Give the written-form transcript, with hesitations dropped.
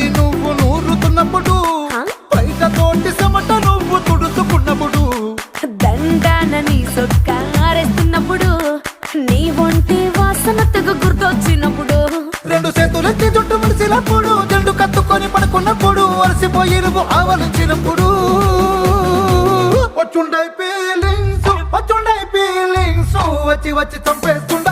నువ్వు నూరుతున్నప్పుడు బయట తోటి చెమట నువ్వు తుడుచుకున్నప్పుడు దండాన నీ సొక్కారేస్తున్నప్పుడు నీ ఒంటి వాసన తెగ గుర్తొచ్చినప్పుడు రెండు చేతులెత్తి చుట్టు మలిసినప్పుడు జండు కత్తుకొని పడుకున్నప్పుడు అలసిపోయి నువ్వు ఆవలించినప్పుడు వచ్చుండై ఫీలింగ్స్ వచ్చి వచ్చి చంపేస్తుండ